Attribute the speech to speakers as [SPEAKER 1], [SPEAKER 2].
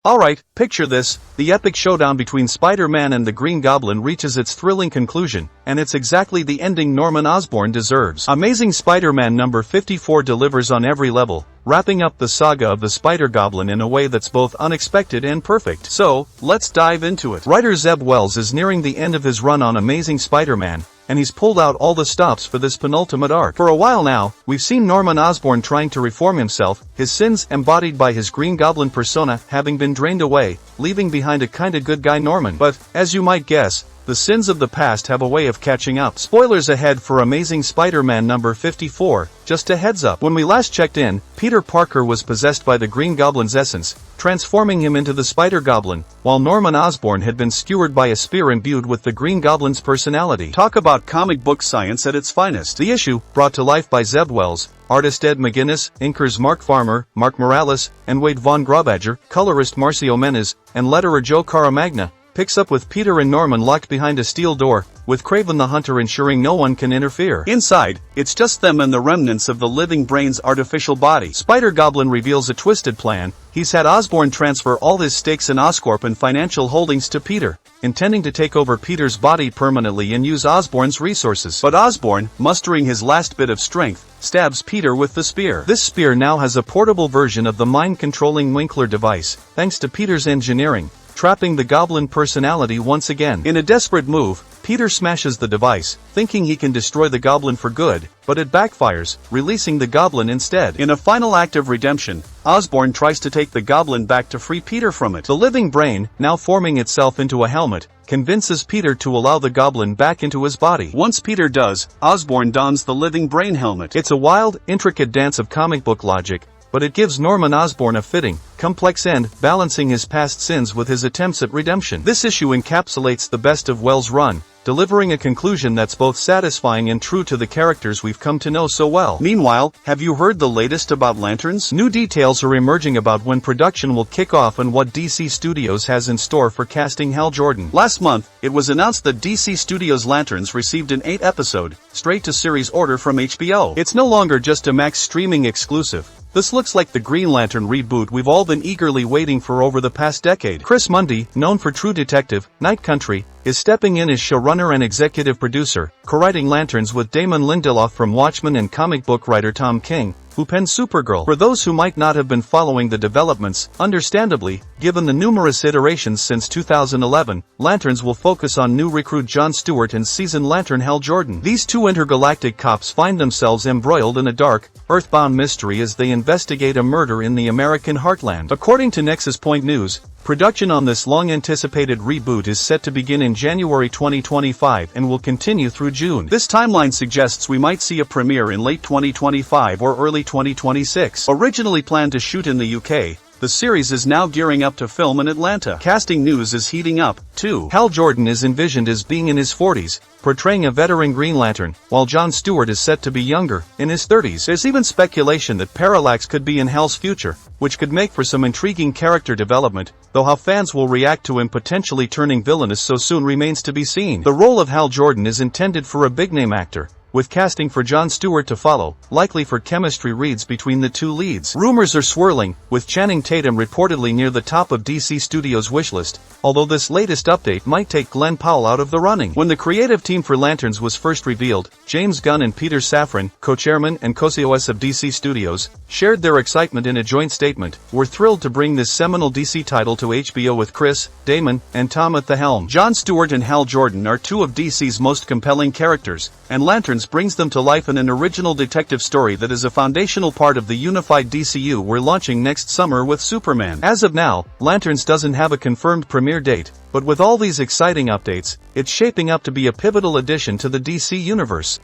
[SPEAKER 1] Alright, picture this, the epic showdown between Spider-Man and the Green Goblin reaches its thrilling conclusion, and it's exactly the ending Norman Osborn deserves. Amazing Spider-Man number 54 delivers on every level, wrapping up the saga of the Spider-Goblin in a way that's both unexpected and perfect. So, let's dive into it. Writer Zeb Wells is nearing the end of his run on Amazing Spider-Man, and he's pulled out all the stops for this penultimate arc. For a while now, we've seen Norman Osborn trying to reform himself, his sins embodied by his Green Goblin persona having been drained away, leaving behind a kinda good guy Norman. But, as you might guess, the sins of the past have a way of catching up. Spoilers ahead for Amazing Spider-Man number 54, just a heads up. When we last checked in, Peter Parker was possessed by the Green Goblin's essence, transforming him into the Spider-Goblin, while Norman Osborn had been skewered by a spear imbued with the Green Goblin's personality. Talk about comic book science at its finest. The issue, brought to life by Zeb Wells, artist Ed McGuinness, inkers Mark Farmer, Mark Morales, and Wade Von Graubadger, colorist Marcio Menes, and letterer Joe Caramagna, picks up with Peter and Norman locked behind a steel door, with Kraven the Hunter ensuring no one can interfere. Inside, it's just them and the remnants of the living brain's artificial body. Spider-Goblin reveals a twisted plan. He's had Osborn transfer all his stakes in Oscorp and financial holdings to Peter, intending to take over Peter's body permanently and use Osborn's resources. But Osborn, mustering his last bit of strength, stabs Peter with the spear. This spear now has a portable version of the mind-controlling Winkler device, thanks to Peter's engineering, trapping the Goblin personality once again. In a desperate move, Peter smashes the device, thinking he can destroy the Goblin for good, but it backfires, releasing the Goblin instead. In a final act of redemption, Osborn tries to take the Goblin back to free Peter from it. The living brain, now forming itself into a helmet, convinces Peter to allow the Goblin back into his body. Once Peter does, Osborn dons the living brain helmet. It's a wild, intricate dance of comic book logic, but it gives Norman Osborn a fitting, complex end, balancing his past sins with his attempts at redemption. This issue encapsulates the best of Wells' run, delivering a conclusion that's both satisfying and true to the characters we've come to know so well. Meanwhile, have you heard the latest about Lanterns? New details are emerging about when production will kick off and what DC Studios has in store for casting Hal Jordan. Last month, it was announced that DC Studios' Lanterns received an 8-episode, straight-to-series order from HBO. It's no longer just a Max streaming exclusive. This looks like the Green Lantern reboot we've all been eagerly waiting for over the past decade. Chris Mundy, known for True Detective, Night Country, is stepping in as showrunner and executive producer, co-writing Lanterns with Damon Lindelof from Watchmen and comic book writer Tom King, who penned Supergirl. For those who might not have been following the developments, understandably, given the numerous iterations since 2011, Lanterns will focus on new recruit John Stewart and seasoned Lantern Hal Jordan. These two intergalactic cops find themselves embroiled in a dark, earthbound mystery as they investigate a murder in the American heartland. According to Nexus Point News, production on this long-anticipated reboot is set to begin in January 2025 and will continue through June. This timeline suggests we might see a premiere in late 2025 or early 2026. Originally planned to shoot in the UK, the series is now gearing up to film in Atlanta. Casting news is heating up, too. Hal Jordan is envisioned as being in his 40s, portraying a veteran Green Lantern, while John Stewart is set to be younger, in his 30s. There's even speculation that Parallax could be in Hal's future, which could make for some intriguing character development, though how fans will react to him potentially turning villainous so soon remains to be seen. The role of Hal Jordan is intended for a big-name actor, with casting for John Stewart to follow, likely for chemistry reads between the two leads. Rumors are swirling, with Channing Tatum reportedly near the top of DC Studios' wishlist, although this latest update might take Glenn Powell out of the running. When the creative team for Lanterns was first revealed, James Gunn and Peter Safran, co-chairman and co-COS of DC Studios, shared their excitement in a joint statement. "We're thrilled to bring this seminal DC title to HBO with Chris, Damon, and Tom at the helm. John Stewart and Hal Jordan are two of DC's most compelling characters, and Lanterns brings them to life in an original detective story that is a foundational part of the unified DCU we're launching next summer with Superman." As of now, Lanterns doesn't have a confirmed premiere date, but with all these exciting updates, it's shaping up to be a pivotal addition to the DC universe.